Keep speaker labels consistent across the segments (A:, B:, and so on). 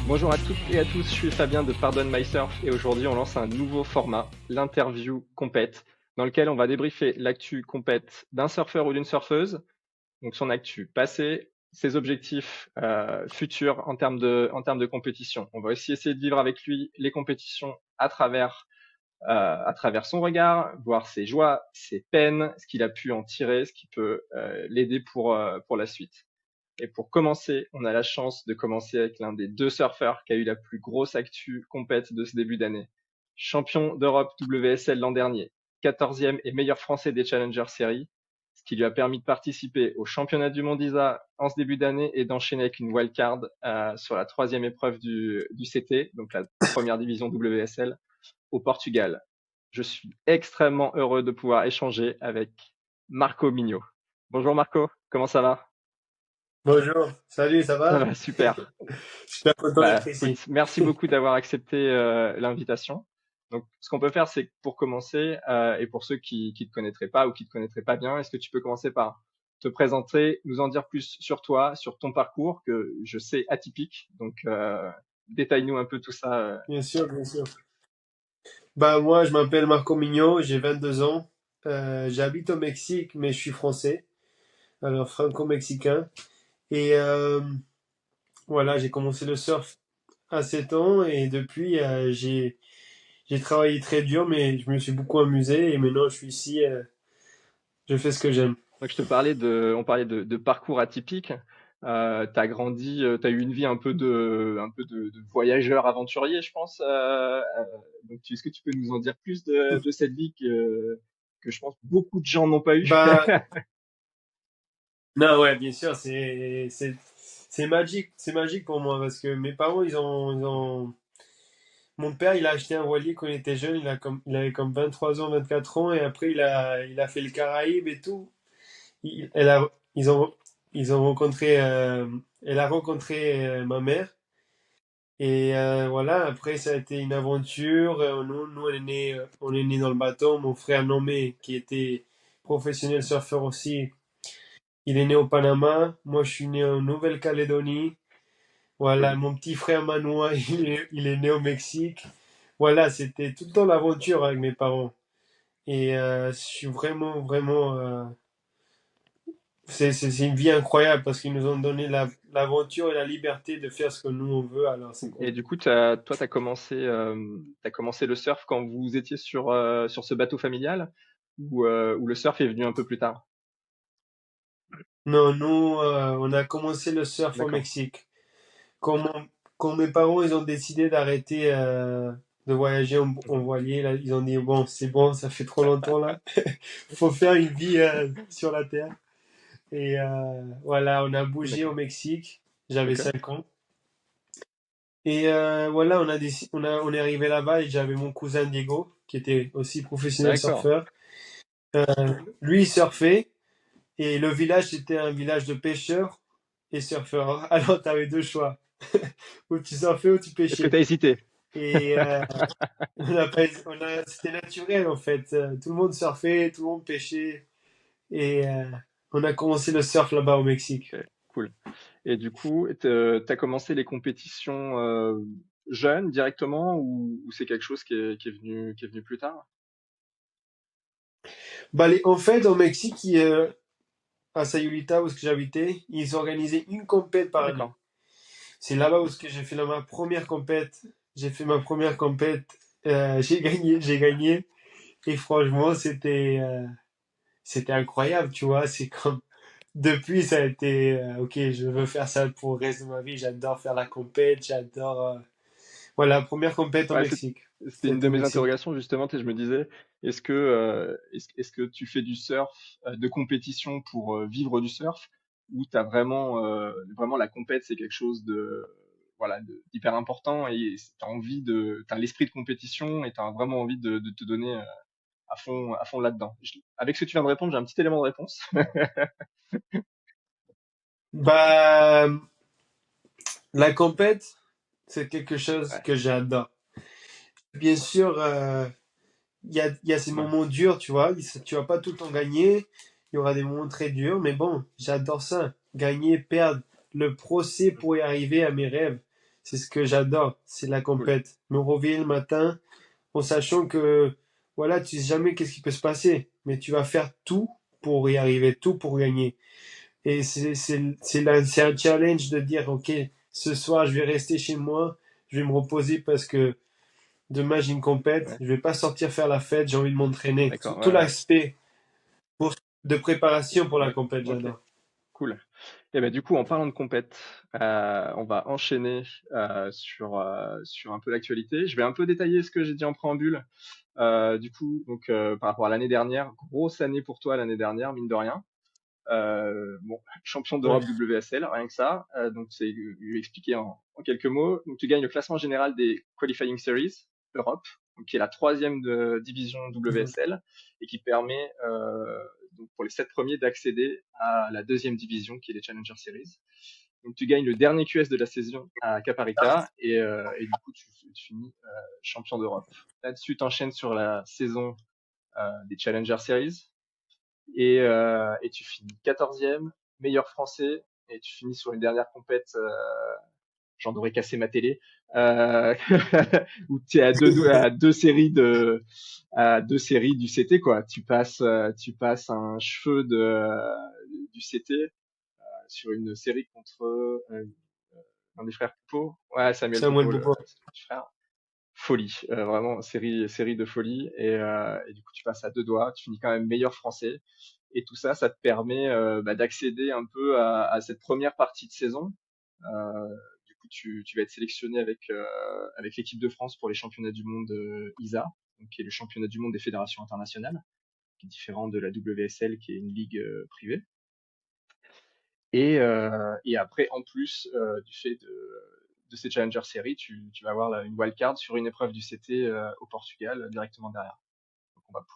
A: Bonjour à toutes et à tous, je suis Fabien de Pardon My Surf et aujourd'hui on lance un nouveau format, l'interview compète, dans lequel on va débriefer l'actu compète d'un surfeur ou d'une surfeuse, donc son actu passé, ses objectifs futurs en termes de compétition. On va aussi essayer de vivre avec lui les compétitions à travers son regard, voir ses joies, ses peines, ce qu'il a pu en tirer, ce qui peut l'aider pour la suite. Et pour commencer, on a la chance de commencer avec l'un des deux surfeurs qui a eu la plus grosse actu compète de ce début d'année. Champion d'Europe WSL l'an dernier, 14e et meilleur français des Challenger Series, ce qui lui a permis de participer au championnat du monde ISA en ce début d'année et d'enchaîner avec une wildcard sur la troisième épreuve du CT, donc la première division WSL, au Portugal. Je suis extrêmement heureux de pouvoir échanger avec Marco Mignot. Bonjour Marco, comment ça va?
B: Bonjour, salut, ça
A: Ça
B: va?
A: va, super.
B: Je suis bien content d'être
A: Bah, écoute,
B: ici.
A: merci beaucoup d'avoir accepté l'invitation. Donc, ce qu'on peut faire, c'est que pour commencer, et pour ceux qui te connaîtraient pas ou qui te connaîtraient pas bien, est-ce que tu peux commencer par te présenter, nous en dire plus sur toi, sur ton parcours, que je sais atypique. Donc, détaille-nous un peu tout ça.
B: Bien sûr, bien sûr. Bah, moi, je m'appelle Marco Mignot, j'ai 22 ans. J'habite au Mexique, mais je suis français, alors franco-mexicain. Et voilà, j'ai commencé le surf à 7 ans et depuis, j'ai travaillé très dur, mais je me suis beaucoup amusé et maintenant je suis ici, je fais ce que j'aime.
A: Donc, on parlait de parcours atypique. T'as grandi, t'as eu une vie un peu de voyageur aventurier, je pense. Donc, est-ce que tu peux nous en dire plus de cette vie que je pense beaucoup de gens n'ont pas eu?
B: Bah, non, ouais, bien sûr, c'est magique pour moi parce que mes parents, mon père, il a acheté un voilier quand il était jeune, il avait comme 23 ans, 24 ans, et après il a fait le Caraïbe et tout. Il, elle a, ils ont, ils ont rencontré, elle a rencontré ma mère, et voilà, après ça a été une aventure. Nous on est né dans le bateau. Mon frère nommé, qui était professionnel surfeur aussi, il est né au Panama. Moi, je suis né en Nouvelle-Calédonie. Voilà,
A: Cool.
B: mon petit frère Manoa, il est né au Mexique. Voilà, c'était tout le temps l'aventure avec mes parents. Et je suis vraiment. C'est une vie incroyable parce qu'ils nous ont donné l'aventure et la liberté de faire ce que nous on veut, alors c'est
A: Et
B: cool.
A: du coup, toi, t'as commencé le surf quand vous étiez sur ce bateau familial ou le surf est venu un peu plus tard?
B: Non, nous, on a commencé le surf au
A: D'accord.
B: Mexique. Quand, quand mes parents ils ont décidé d'arrêter de voyager en voilier, là, ils ont dit, bon, c'est bon, ça fait trop longtemps là. Faut faire une vie sur la terre. Et voilà, on a bougé au
A: D'accord.
B: Mexique. J'avais
A: Ok.
B: 5 ans. Et voilà, on est arrivé là-bas et j'avais mon cousin Diego, qui était aussi professionnel
A: D'accord.
B: surfeur. Lui, il surfait et le village, c'était un village de pêcheurs et surfeurs. Alors, tu avais deux choix. Ou tu surfais ou tu
A: Est-ce que
B: pêchais.
A: t'as hésité?
B: Et c'était naturel en fait. Tout le monde surfait, tout le monde pêchait. Et on a commencé le surf là-bas au Mexique.
A: Ok, cool. Et du coup, t'as commencé les compétitions jeune directement ou c'est quelque chose qui est venu plus tard?
B: Bah, en fait, au Mexique, à Sayulita, où est-ce que j'habitais, ils organisaient une compète par année.
A: D'accord.
B: C'est là-bas où est-ce que j'ai fait ma première compète. J'ai fait ma première compète. J'ai gagné, j'ai gagné. Et franchement, c'était incroyable, tu vois. C'est comme, depuis, ça a été, ok, je veux faire ça pour le reste de ma vie. J'adore faire la compète, j'adore, voilà, première compète au
A: Ouais,
B: Mexique.
A: c'était une
B: C'était
A: de
B: au
A: mes
B: Mexique.
A: interrogations justement. Et je me disais, est-ce que tu fais du surf de compétition pour vivre du surf ou t'as vraiment la compète, c'est quelque chose de voilà d'hyper important et t'as l'esprit de compétition et t'as vraiment envie de te donner à fond là-dedans. Avec ce que tu viens de répondre, j'ai un petit élément de réponse.
B: Bah, la compète, c'est quelque chose
A: Ouais,
B: que j'adore. Bien sûr, il y a ces
A: ouais.
B: moments durs, tu vois. Tu vas pas tout le temps gagner. Il y aura des moments très durs, mais bon, j'adore ça. Gagner, perdre, le procès pour y arriver à mes rêves. c'est ce que j'adore, c'est la
A: Cool.
B: compète. Me réveiller le matin en sachant que, voilà, tu sais jamais qu'est-ce qui peut se passer, mais tu vas faire tout pour y arriver, tout pour gagner. Et c'est un challenge de dire, OK, ce soir, je vais rester chez moi, je vais me reposer parce que demain, j'ai une compète,
A: Ouais.
B: je vais pas sortir faire la fête, j'ai envie de m'entraîner.
A: D'accord.
B: Tout
A: Ouais, ouais.
B: l'aspect pour- de préparation pour la
A: Ouais.
B: compète,
A: Ok.
B: j'adore.
A: Cool. Et ben du coup, en parlant de compète, on va enchaîner sur un peu l'actualité. Je vais un peu détailler ce que j'ai dit en préambule. Du coup, donc par rapport à l'année dernière, grosse année pour toi l'année dernière, mine de rien. Bon, champion
B: Ouais.
A: d'Europe WSL, rien que ça. Donc c'est lui expliquer en quelques mots. Donc tu gagnes le classement général des Qualifying Series Europe, donc qui est la troisième division
B: Mhm.
A: WSL et qui permet donc pour les 7 premiers d'accéder à la deuxième division qui est les Challenger Series. Donc tu gagnes le dernier QS de la saison à Caparica et du coup tu finis champion d'Europe. Là-dessus, tu enchaînes sur la saison des Challenger Series et tu finis 14e, meilleur français, et tu finis sur une dernière compète, j'en aurais cassé ma télé, euh, où tu es à deux séries du CT, quoi. Tu passes un cheveu du CT sur une série contre un des frères Poupeau. Ouais, Samuel
B: Samuel
A: Poupeau,
B: Poupon.
A: le petit frère. Folie, vraiment série de folie et du coup tu passes à deux doigts, tu finis quand même meilleur français et tout ça, ça te permet d'accéder un peu à cette première partie de saison. Euh, du coup tu vas être sélectionné avec l'équipe de France pour les championnats du monde ISA, donc qui est le championnat du monde des fédérations internationales, qui est différent de la WSL qui est une ligue privée. Et après, en plus du fait de ces Challenger Series, tu vas avoir une wildcard sur une épreuve du CT au Portugal directement derrière. Donc on va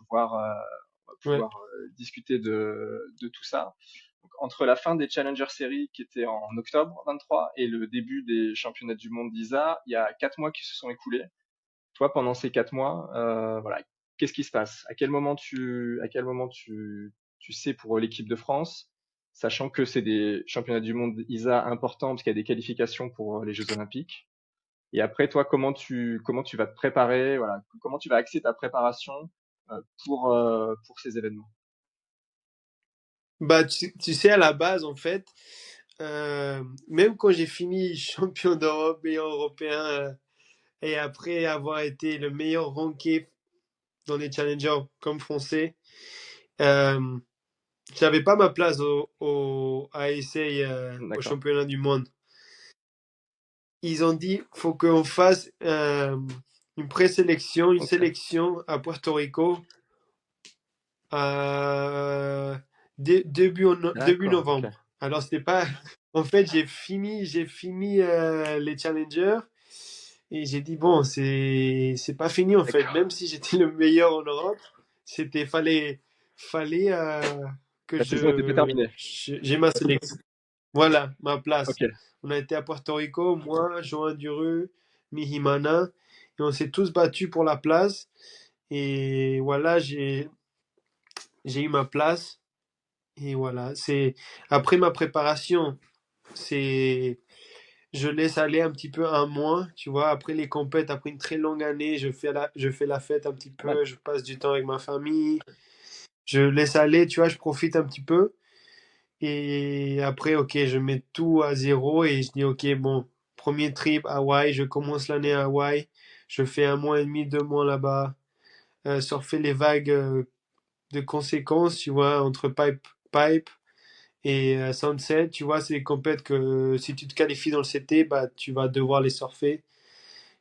B: Ouais.
A: pouvoir discuter de tout ça. Donc, entre la fin des Challenger Series qui était en octobre 23 et le début des championnats du monde d'ISA, il y a 4 mois qui se sont écoulés. Toi, pendant ces 4 mois, voilà, qu'est-ce qui se passe? À quel moment tu sais pour l'équipe de France, sachant que c'est des championnats du monde ISA importants parce qu'il y a des qualifications pour les Jeux Olympiques. Et après, toi, comment tu vas te préparer, voilà, comment tu vas axer ta préparation pour ces événements.
B: Bah, tu sais, à la base, en fait, même quand j'ai fini champion d'Europe, meilleur européen, et après avoir été le meilleur ranké dans les challengers comme français, euh, j'avais pas ma place à essayer au
A: D'accord.
B: championnat du monde. Ils ont dit faut qu'on fasse une présélection, une
A: Ok.
B: sélection à Puerto Rico euh, début
A: D'accord. Ok.
B: novembre. Alors c'était pas. En fait, j'ai fini les challengers et j'ai dit bon, c'est pas fini en fait.
A: D'accord.
B: Même si j'étais le meilleur en Europe, c'était fallait que
A: La saison était pas terminée.
B: j'ai ma sélection. Voilà, ma
A: Ok.
B: place. On a été à Puerto Rico, moi, Joan Duru, Mihimana, et on s'est tous battus pour la place. Et voilà, j'ai eu ma place. Et voilà, c'est après ma préparation, c'est je laisse aller un petit peu un mois, tu vois, après les compètes, après une très longue année, je fais la fête un petit
A: Pas mal.
B: peu, je passe du temps avec ma famille, je laisse aller, tu vois, je profite un petit peu. Et après, ok, je mets tout à zéro et je dis, ok, bon, premier trip Hawaï, je commence l'année à Hawaï, je fais un mois et demi, 2 mois là-bas, surfer les vagues de conséquences, tu vois, entre pipe et sunset, tu vois, c'est des compètes que si tu te qualifies dans le CT, bah, tu vas devoir les surfer.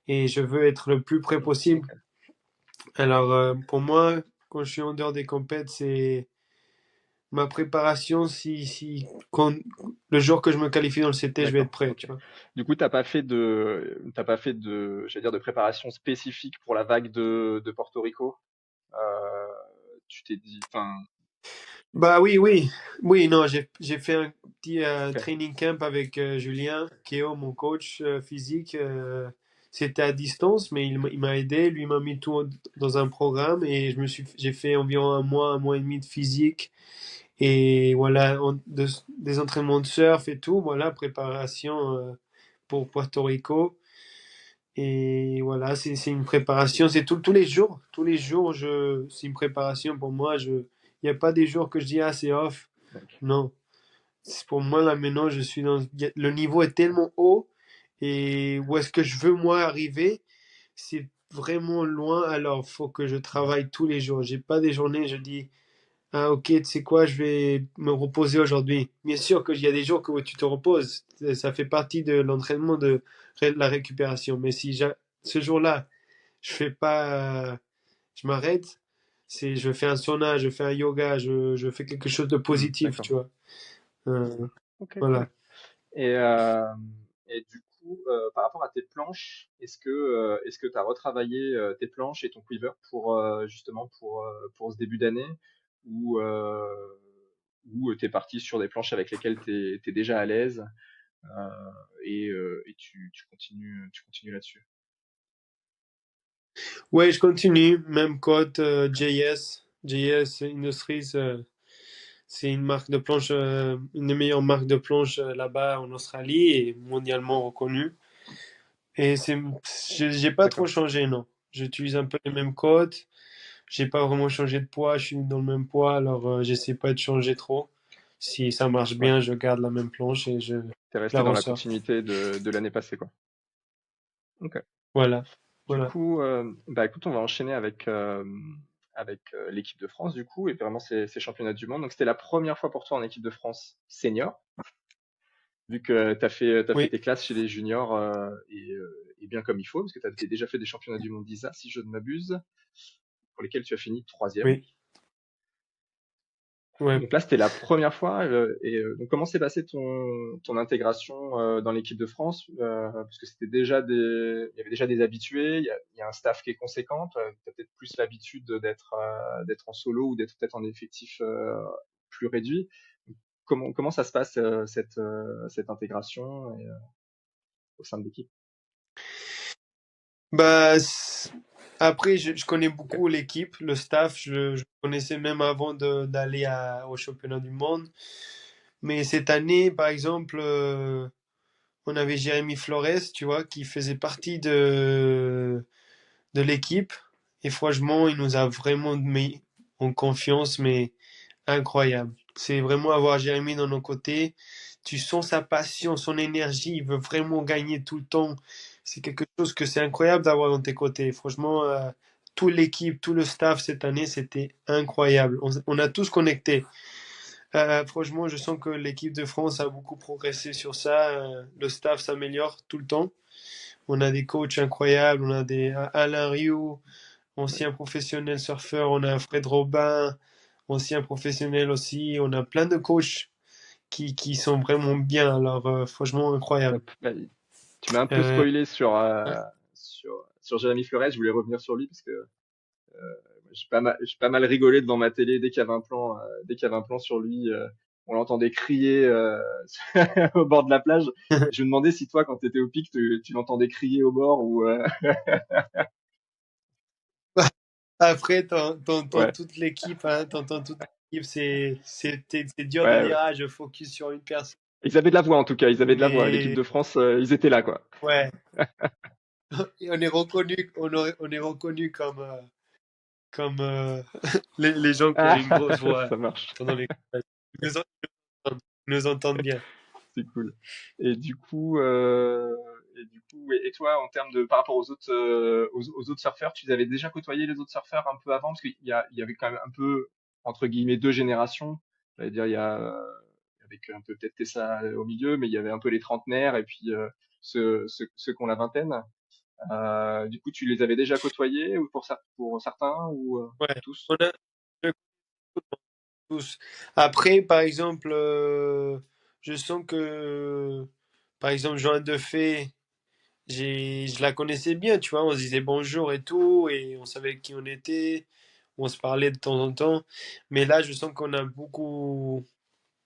B: Et je veux être le plus près possible.
A: Ok.
B: Alors, pour moi, quand je suis en dehors des compètes, c'est ma préparation. Le jour que je me qualifie dans le CT, je vais être
A: D'accord.
B: prêt,
A: Ok.
B: tu vois.
A: Du coup, t'as pas fait j'allais dire, de préparation spécifique pour la vague de Porto Rico. Euh, tu t'es dit, enfin,
B: Bah oui, oui. Oui, non, j'ai fait un petit
A: ok.
B: training camp avec Julien, Keo, mon coach physique. C'était à distance, mais il m'a aidé. Lui il m'a mis tout dans un programme et j'ai fait environ un mois et demi de physique. Et voilà, des entraînements de surf et tout. Voilà, préparation pour Puerto Rico. Et voilà, c'est une préparation, c'est tous les jours. Tous les jours, c'est une préparation pour moi. Il n'y a pas des jours que je dis, ah, c'est off.
A: Ok.
B: Non. Pour moi, là, maintenant, le niveau est tellement haut et où est-ce que je veux, moi, arriver, c'est vraiment loin. Alors, faut que je travaille tous les jours. J'ai pas des journées, je dis, ah, ok, tu sais quoi, je vais me reposer aujourd'hui. Bien sûr qu'il y a des jours où tu te reposes. Ça fait partie de l'entraînement de la récupération. Mais si ce jour-là, je fais pas, je m'arrête, je fais un sauna, je fais un yoga, je fais quelque chose de positif,
A: D'accord.
B: tu vois. Euh,
A: Ok, cool.
B: voilà.
A: Et, euh, et du coup, par rapport à tes planches, est-ce que tu as retravaillé tes planches et ton quiver pour justement pour ce début d'année ou t'es parti sur des planches avec lesquelles t'es déjà à l'aise et tu continues là-dessus.
B: Ouais, je continue. Même code JS Industries, c'est une marque de planche, une des meilleures marques de planche là-bas en Australie et mondialement reconnue. Et j'ai pas trop
A: D'accord.
B: changé, non. J'utilise un peu les mêmes codes. J'ai pas vraiment changé de poids. Je suis dans le même poids, alors j'essaie pas de changer trop. Si ça marche
A: Ouais.
B: bien, je garde la même planche et je
A: T'es
B: la
A: resté dans la
B: ressors.
A: continuité de l'année passée, quoi. Ok.
B: Voilà,
A: Du
B: voilà.
A: coup, bah écoute, on va enchaîner avec l'équipe de France, du coup, et vraiment ces championnats du monde. Donc, c'était la première fois pour toi en équipe de France senior, vu que t'as fait
B: Oui,
A: tes classes chez les juniors et bien comme il faut, parce que tu avais déjà fait des championnats du monde d'ISA, si je ne m'abuse, pour lesquels tu as fini troisième.
B: oui, ouais.
A: Donc là, c'était la première fois. Donc, comment s'est passée ton intégration dans l'équipe de France? Parce que il y avait déjà des habitués, il y a un staff qui est conséquent. Tu as peut-être plus l'habitude d'être en solo ou d'être peut-être en effectif plus réduit. Comment ça se passe cette intégration au sein de l'équipe?
B: Bah, après, je connais
A: Ok,
B: beaucoup l'équipe, le staff. Je connaissais même avant d'aller au championnat du monde. Mais cette année, par exemple, on avait Jérémy Flores, tu vois, qui faisait partie de l'équipe. Et franchement, il nous a vraiment mis en confiance, mais incroyable. C'est vraiment avoir Jérémy dans nos côtés. Tu sens sa passion, son énergie. Il veut vraiment gagner tout le temps. C'est quelque chose que c'est incroyable d'avoir dans tes côtés. Franchement, toute l'équipe, tout le staff cette année, c'était incroyable. On a tous connecté. Franchement, je sens que l'équipe de France a beaucoup progressé sur ça. Le staff s'améliore tout le temps. On a des coachs incroyables. On a Alain Rioux, ancien professionnel surfeur. On a Fred Robin, ancien professionnel aussi. On a plein de coachs qui sont vraiment bien. Alors, franchement, incroyable.
A: top. Bah, tu m'as un peu
B: Euh,
A: spoilé sur,
B: ouais.
A: Jérémy Flores. Je voulais revenir sur lui parce que j'ai pas mal rigolé devant ma télé dès qu'il y avait un plan sur lui. On l'entendait crier au bord de la plage. Je me demandais si toi, quand tu étais au pic, tu l'entendais crier au bord ou
B: Après, t'entends
A: ouais,
B: toute l'équipe, hein, t'entends toute l'équipe. C'est dur de
A: ouais,
B: dire,
A: ouais.
B: ah, je focus sur une personne.
A: Ils avaient de la voix en tout cas. Ils avaient de la voix. L'équipe
B: Mais
A: de France, ils étaient là quoi.
B: ouais, et on est reconnu comme les gens qui ont
A: Ah,
B: une grosse voix
A: ça marche.
B: pendant les combats. Ils nous entendent bien.
A: C'est cool. Et du coup, et toi, en termes de, par rapport aux autres surfeurs, tu avais déjà côtoyé les autres surfeurs un peu avant, parce qu'il y avait quand même un peu, entre guillemets, deux générations. J'allais dire, avec un peu peut-être Tessa au milieu, mais il y avait un peu les trentenaires et puis ceux qui ont la vingtaine. Du coup, tu les avais déjà côtoyés ou pour certains ou
B: Ouais,
A: tous?
B: on a tous. Après, par exemple, je sens que, par exemple, Joanne Defay, je la connaissais bien, tu vois, on se disait bonjour et tout, et on savait qui on était, on se parlait de temps en temps. Mais là, je sens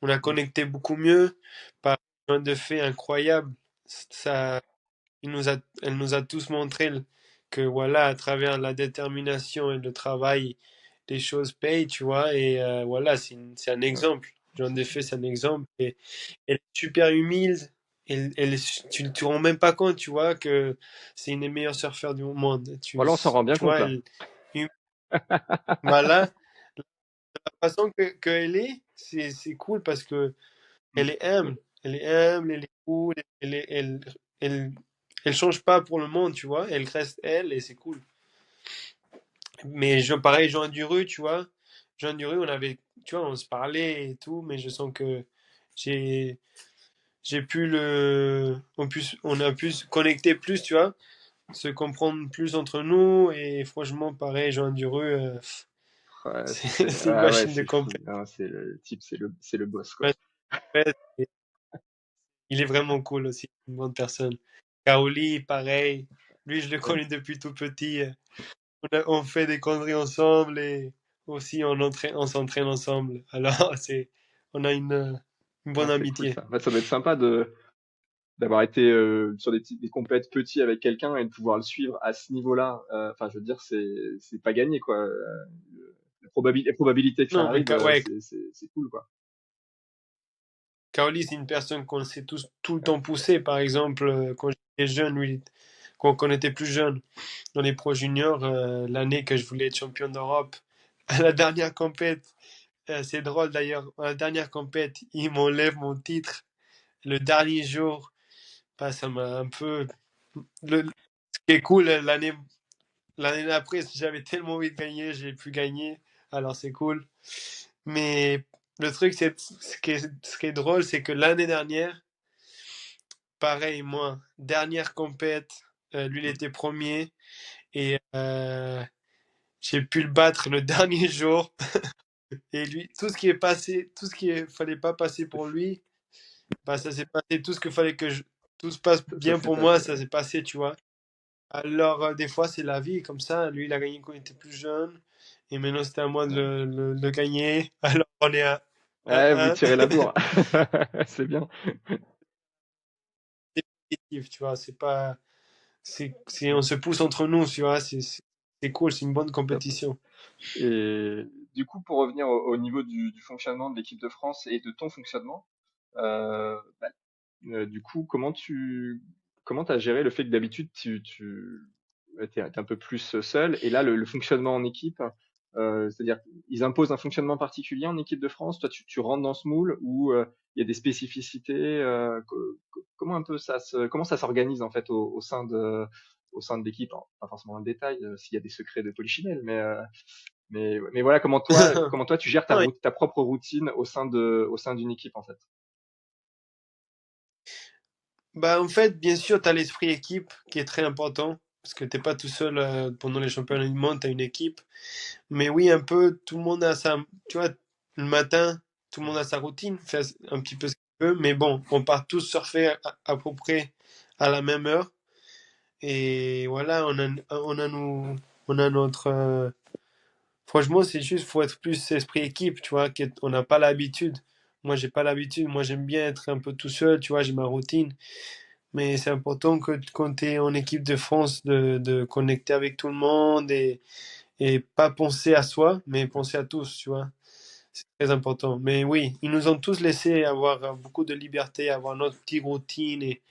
B: on a
A: Mm.
B: connecté beaucoup mieux. Par Joanne Defay, incroyable. Ça, elle nous a tous montré que voilà, à travers la détermination et le travail, les choses payent, tu vois. Et voilà, c'est un
A: Ouais,
B: exemple. J'en ai fait, c'est un exemple. Et elle est super humile. tu te rends même pas compte, tu vois, que c'est une des meilleures surfeurs du monde.
A: Voilà, on s'en rend bien
B: Tu
A: compte
B: vois,
A: là.
B: voilà, la façon qu'elle est, c'est cool parce que
A: Mm.
B: elle est humble. Elle est humble, elle est cool, elle, elle change pas pour le monde, tu vois. Elle reste elle et c'est cool. Mais pareil, Jean Duru, tu vois. Jean Duru, tu vois, on se parlait et tout, mais je sens que j'ai, j'ai pu on a pu se connecter plus, tu vois, se comprendre plus entre nous. Et franchement, pareil, Jean Duru,
A: Ouais,
B: c'est une
A: ah ouais,
B: machine de
A: c'est fou.
B: compète.
A: Non, c'est le type, c'est le boss quoi.
B: Ouais, et il est vraiment cool aussi, une bonne personne. Kaoli, pareil. Lui, je le
A: Ouais,
B: connais depuis tout petit. On fait des conneries ensemble et aussi on s'entraîne ensemble. Alors, on a une
A: ah,
B: bonne
A: c'est cool
B: amitié.
A: ça. Bah, ça doit être sympa de d'avoir été sur des compètes petits avec quelqu'un et de pouvoir le suivre à ce niveau-là. Enfin, je veux dire, c'est pas gagné quoi. La probabilité que ça
B: Non, mais
A: arrive,
B: ouais,
A: c'est cool quoi.
B: Kaoli, c'est une personne qu'on s'est tous tout le temps poussé. Par exemple, quand j'étais jeune, lui, quand on était plus jeune, dans les Pro Juniors, l'année que je voulais être champion d'Europe, à la dernière compète, c'est drôle d'ailleurs, à la dernière compète, il m'enlève mon titre le dernier jour. Bah, ça m'a un peu. Ce qui est cool, l'année d'après, j'avais tellement envie de gagner, j'ai pu gagner, alors c'est cool. Mais le truc, c'est ce qui est drôle, c'est que l'année dernière, pareil, moi, dernière compète, lui, il
A: Mm.
B: était premier et j'ai pu le battre le dernier jour. Et lui, tout ce qui est passé, tout ce qui fallait pas passer pour lui, bah, ça s'est passé. Tout ce que fallait tout se passe
A: Ça
B: bien
A: s'est
B: pour moi,
A: passé.
B: ça s'est passé, tu vois. Alors, des fois, c'est la vie comme ça. Lui, il a gagné quand il était plus jeune. Et maintenant, c'était à moi de
A: Ouais.
B: le gagner. Alors, on est à
A: Ouais, vous
B: 1-1.
A: tirez la bourre. C'est bien.
B: C'est positif, tu vois. C'est pas. On se pousse entre nous, tu vois. C'est cool, c'est une bonne
A: Top.
B: compétition.
A: Et du coup, pour revenir au niveau du fonctionnement de l'équipe de France et de ton fonctionnement, bah, du coup, comment t'as géré le fait que d'habitude t'es un peu plus seul et là le fonctionnement en équipe, c'est-à-dire ils imposent un fonctionnement particulier en équipe de France. Toi, tu rentres dans ce moule où il y a des spécificités. Comment un peu comment ça s'organise en fait au sein de l'équipe? Alors, pas forcément en détail s'il y a des secrets de Polichinelle, mais voilà comment toi tu gères
B: Non,
A: ta propre routine au sein d'une équipe en fait.
B: bah, en fait, bien sûr, tu as l'esprit équipe qui est très important. Parce que t'es pas tout seul pendant les championnats du monde, tu as une équipe. Mais oui, un peu, tout le monde a sa. Tu vois, le matin, tout le monde a sa routine, fait un petit peu ce qu'il veut. Mais bon, on part tous surfer à peu près à la même heure. Et voilà, on a notre. Franchement, c'est juste, faut être plus esprit équipe, tu vois, on n'a pas l'habitude. Moi, j'ai pas l'habitude. Moi, j'aime bien être un peu tout seul, tu vois, j'ai ma routine. Mais c'est important que quand tu es en équipe de France, de connecter avec tout le monde et pas penser à soi, mais penser à tous, tu vois. C'est très important. Mais oui, ils nous ont tous laissé avoir beaucoup de liberté, avoir notre petite routine et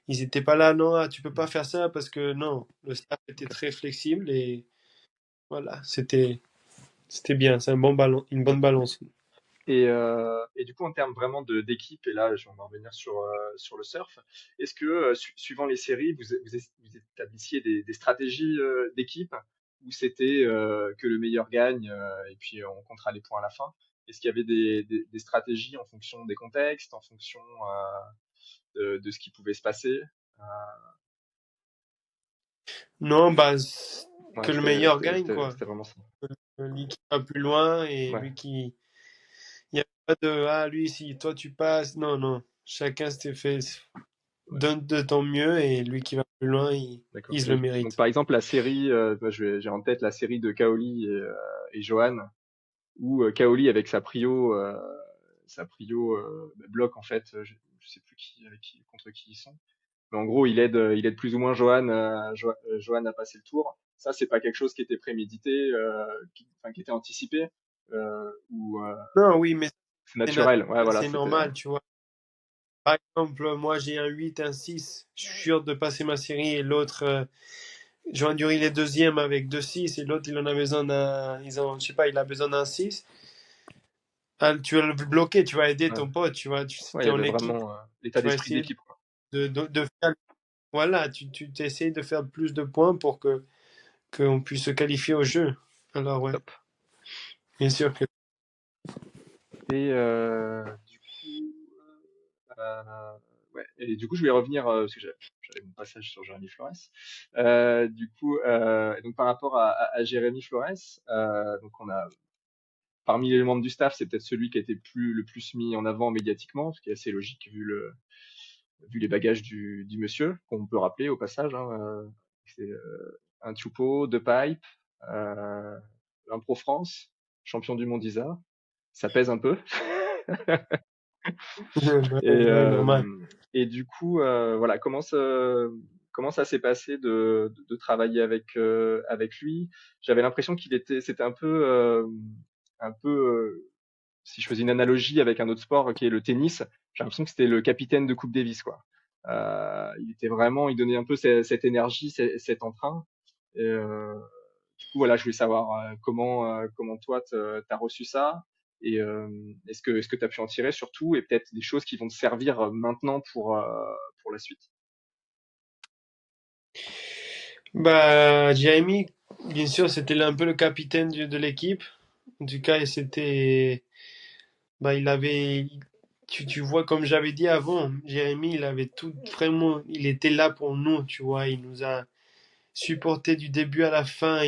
B: ils n'étaient pas là, non, ah, tu peux pas faire ça parce que non, le staff était très flexible et voilà, c'était bien, c'est un bon ballon, une bonne balance.
A: Et du coup, en termes vraiment d'équipe, et là, je vais en revenir sur le surf, est-ce que, suivant les séries, vous établissiez des stratégies d'équipe ou c'était que le meilleur gagne et puis on comptera les points à la fin? Est-ce qu'il y avait des stratégies en fonction des contextes, en fonction de ce qui pouvait se passer? Euh,
B: Non, bah,
A: ouais,
B: que le meilleur gagne, quoi.
A: c'était vraiment ça.
B: Lui qui va plus loin et
A: Ouais,
B: lui qui. Il n'y a pas de ah, lui, si toi tu passes. Non, non. Chacun s'était fait.
A: ouais,
B: Donne de ton mieux et lui qui va plus loin,
A: d'accord.
B: il se le
A: Et donc,
B: mérite.
A: par exemple, la série, moi, j'ai en tête la série de Kaoli et Johan, où Kaoli avec sa prio bloque en fait, je sais plus contre qui ils sont. Mais en gros, il aide plus ou moins Johan à passer le tour. Ça, c'est pas quelque chose qui était prémédité, enfin qui était anticipé, ou
B: Non, oui, mais
A: c'est naturel. Ouais, voilà,
B: c'est
A: c'était.
B: normal, tu vois. Par exemple, moi j'ai un 8, un 6, je suis sûr de passer ma série et l'autre, Johan Dury il est deuxième avec 2-6 et l'autre il en a besoin je sais pas, il a besoin d'un 6. Ah, tu vas le bloquer, tu vas aider
A: Ouais.
B: ton pote, tu vois,
A: Ouais, il
B: es
A: y
B: en
A: avait
B: équipe,
A: vraiment l'état
B: tu vas
A: d'esprit
B: essayer
A: d'équipe, quoi.
B: de faire, voilà, tu essayes de faire plus de points pour qu'on puisse se qualifier au jeu. Alors ouais,
A: Top.
B: bien sûr que
A: Et du coup, ouais. Et du coup, je vais revenir parce que j'avais mon passage sur Jérémy Flores. Du coup, et donc par rapport à Jérémy Flores, donc on a parmi les membres du staff, c'est peut-être celui qui a été le plus mis en avant médiatiquement, ce qui est assez logique vu les bagages du monsieur, qu'on peut rappeler au passage. Hein, c'est un Tupo, deux pipes, un Pro France, champion du monde ISA. Ça pèse un peu.
B: ouais,
A: Et,
B: ouais, normal.
A: du coup, voilà, comment ça s'est passé de travailler avec lui. J'avais l'impression c'était un peu, si je faisais une analogie avec un autre sport qui est le tennis, j'ai l'impression que c'était le capitaine de Coupe Davis, quoi. Il donnait un peu cette énergie, cet entrain. Et, du coup, voilà, je voulais savoir comment toi t'as reçu ça et est-ce que tu as pu en tirer surtout et peut-être des choses qui vont te servir maintenant pour la suite.
B: Bah, Jérémy, bien sûr, c'était un peu le capitaine de l'équipe. En tout cas, bah, tu vois, comme j'avais dit avant, Jérémy, il avait tout, vraiment, il était là pour nous, tu vois, il nous a supporté du début à la fin.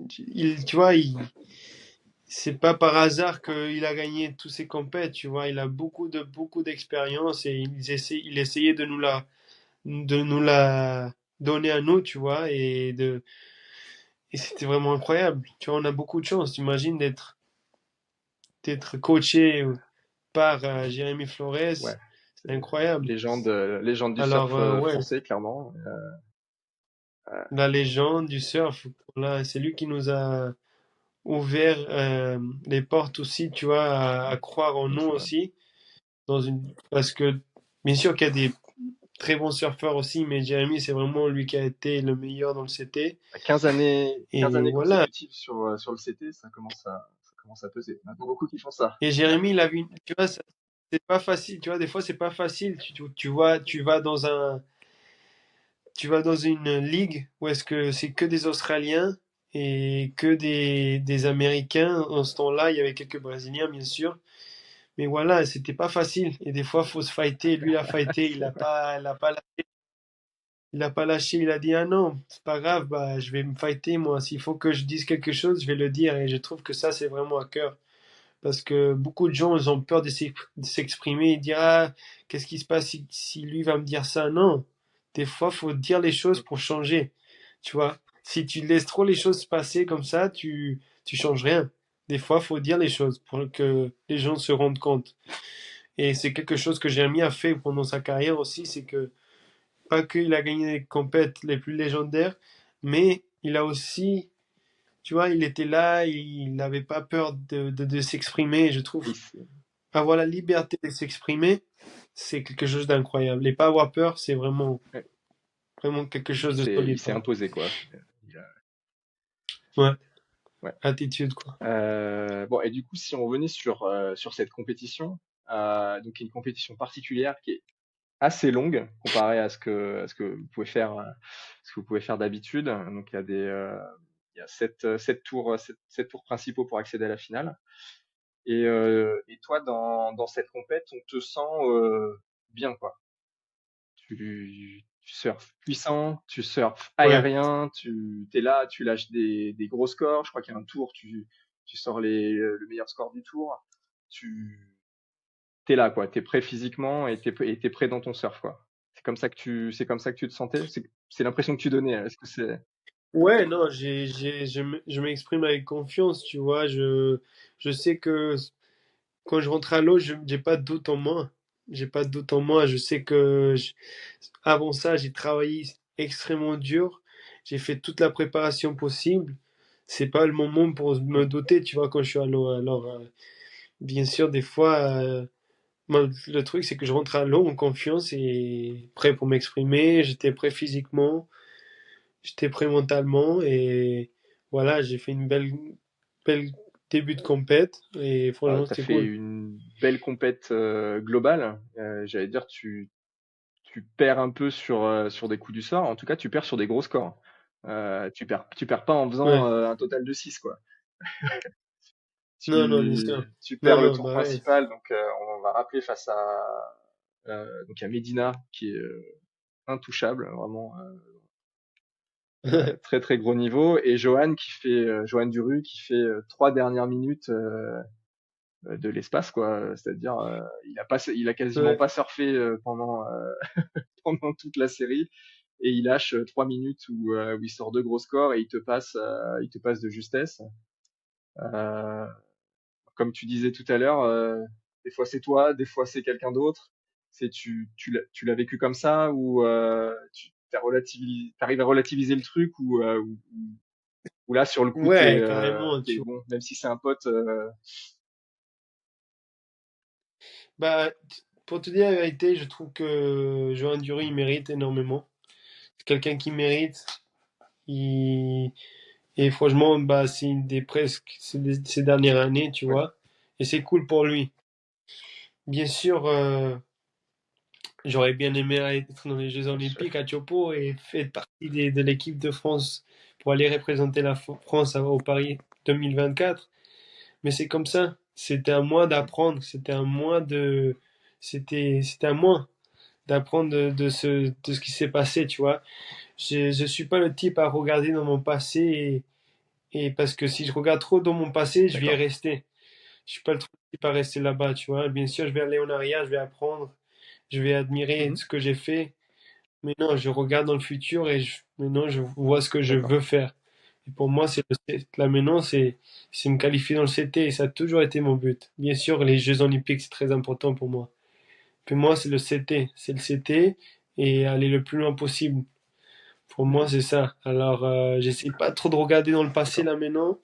B: Tu vois, c'est pas par hasard qu'il a gagné tous ses compètes, tu vois, il a beaucoup d'expérience et il essayait de nous la donner à nous, tu vois, et c'était vraiment incroyable. Tu vois, on a beaucoup de chance, t'imagines, d'être coaché par Jérémy Flores,
A: Ouais,
B: c'est incroyable.
A: légende du
B: Alors,
A: surf
B: ouais,
A: français clairement.
B: la légende du surf, là, c'est lui qui nous a ouvert les portes aussi, tu vois, à croire en nous
A: C'est vrai.
B: aussi, parce que bien sûr qu'il y a des très bons surfeurs aussi, mais Jérémy, c'est vraiment lui qui a été le meilleur dans le CT.
A: 15
B: Et
A: années
B: voilà.
A: consécutives sur le CT, ça commence à peser. Il y en a pas beaucoup qui font ça.
B: Et Jérémy, il a vu, tu vois, c'est pas facile, tu vois, des fois, c'est pas facile. Tu vois, tu vas dans une ligue où est-ce que c'est que des Australiens et que des Américains. En ce temps-là, il y avait quelques Brésiliens, bien sûr. Mais voilà, c'était pas facile. Et des fois, faut se fighter. Lui, il a fighté,
A: C'est vrai.
B: il a pas lâché. Il a dit, ah non, c'est pas grave, bah, je vais me fighter, moi. S'il faut que je dise quelque chose, je vais le dire. Et je trouve que ça, c'est vraiment à cœur. Parce que beaucoup de gens, ils ont peur de s'exprimer et dire, ah, qu'est-ce qui se passe si lui va me dire ça? Non. Des fois, faut dire les choses pour changer. Tu vois? Si tu laisses trop les choses se passer comme ça, tu changes rien. Des fois, faut dire les choses pour que les gens se rendent compte. Et c'est quelque chose que Jérémy a fait pendant sa carrière aussi, c'est que pas qu'il a gagné les compètes les plus légendaires, mais il a aussi, tu vois, il était là, il n'avait pas peur de s'exprimer. Je
A: Et
B: trouve avoir la liberté de s'exprimer, c'est quelque chose d'incroyable. Et pas avoir peur, c'est
A: ouais.
B: vraiment quelque
A: Et puis
B: chose de
A: il
B: solide,
A: s'est
B: quoi.
A: imposé quoi.
B: Ouais,
A: Ouais.
B: attitude, quoi.
A: Bon, et du coup, si on revenait sur cette compétition, donc qui est une compétition particulière qui est assez longue comparée à ce que vous pouvez faire, ce que vous pouvez faire d'habitude. Donc il y a sept tours principaux pour accéder à la finale. Et toi, dans cette compète, on te sent bien, quoi. Tu surfes puissant, tu surfes
B: Ouais.
A: aérien, tu es là, tu lâches des gros scores. Je crois qu'il y a un tour, tu sors le meilleur score du tour. Tu es là, quoi. Tu es prêt physiquement et t'es prêt dans ton surf, quoi. C'est comme ça que tu te sentais? C'est l'impression que tu donnais. Est-ce que c'est.
B: Ouais, non, je m'exprime avec confiance, tu vois. Je sais que quand je rentre à l'eau, je j'ai pas de doute en moi. J'ai pas de doute en moi. Je sais avant ça, j'ai travaillé extrêmement dur. J'ai fait toute la préparation possible. C'est pas le moment pour me douter, tu vois, quand je suis à l'eau. Alors, bien sûr, des fois, Moi, le truc, c'est que je rentre à l'eau en confiance et prêt pour m'exprimer. J'étais prêt physiquement, j'étais prêt mentalement et voilà, j'ai fait une belle début de compète et franchement,
A: T'as
B: c'était
A: fait
B: cool.
A: une belle compète globale. J'allais dire, tu perds un peu sur des coups du sort. En tout cas, tu perds sur des gros scores. Tu perds pas en faisant
B: Ouais.
A: un total de 6 quoi.
B: Non, non, bien sûr.
A: Tu
B: Non,
A: perds le
B: non,
A: tour
B: bah ouais.
A: principal, donc on va rappeler face donc à Medina qui est intouchable, vraiment très très gros niveau, et Johan Duru qui fait 3 dernières minutes de l'espace quoi. C'est-à-dire il a quasiment
B: Ouais.
A: pas surfé pendant toute la série, et il lâche 3 minutes où il sort deux gros scores et il te passe de justesse. Euh, Comme tu disais tout à l'heure, des fois c'est toi, des fois c'est quelqu'un d'autre. Tu l'as vécu comme ça, ou tu arrives à relativiser le truc, ou là sur le coup
B: Ouais, carrément,
A: t'es
B: tu vois.
A: bon, même si c'est un pote.
B: Bah, pour te dire la vérité, je trouve que Johan Dury, il mérite énormément. C'est quelqu'un qui mérite. Il... Et franchement, bah, c'est une des presque ces dernières années, tu
A: Ouais,
B: vois. Et c'est cool pour lui. Bien sûr, j'aurais bien aimé être dans les Jeux
A: bien sûr.
B: Olympiques à Tiopo et faire partie de l'équipe de France pour aller représenter la France au Paris 2024. Mais c'est comme ça. C'était à moi d'apprendre. C'était à moi d'apprendre de ce qui s'est passé, tu vois. Je suis pas le type à regarder dans mon passé et parce que si je regarde trop dans mon passé, je vais y
A: D'accord.
B: rester. Je suis pas le type à rester là-bas, tu vois. Bien sûr, je vais aller en arrière, je vais apprendre, je vais admirer
A: Mhm.
B: ce que j'ai fait. Mais non, je regarde dans le futur et maintenant je vois ce que je
A: D'accord.
B: veux faire. Et pour moi, là maintenant, c'est me qualifier dans le CT et ça a toujours été mon but. Bien sûr, les Jeux Olympiques, c'est très important pour moi. Puis moi, c'est le CT. C'est le CT et aller le plus loin possible. Pour moi, c'est ça. Alors, j'essaie pas trop de regarder dans le passé
A: D'accord.
B: là maintenant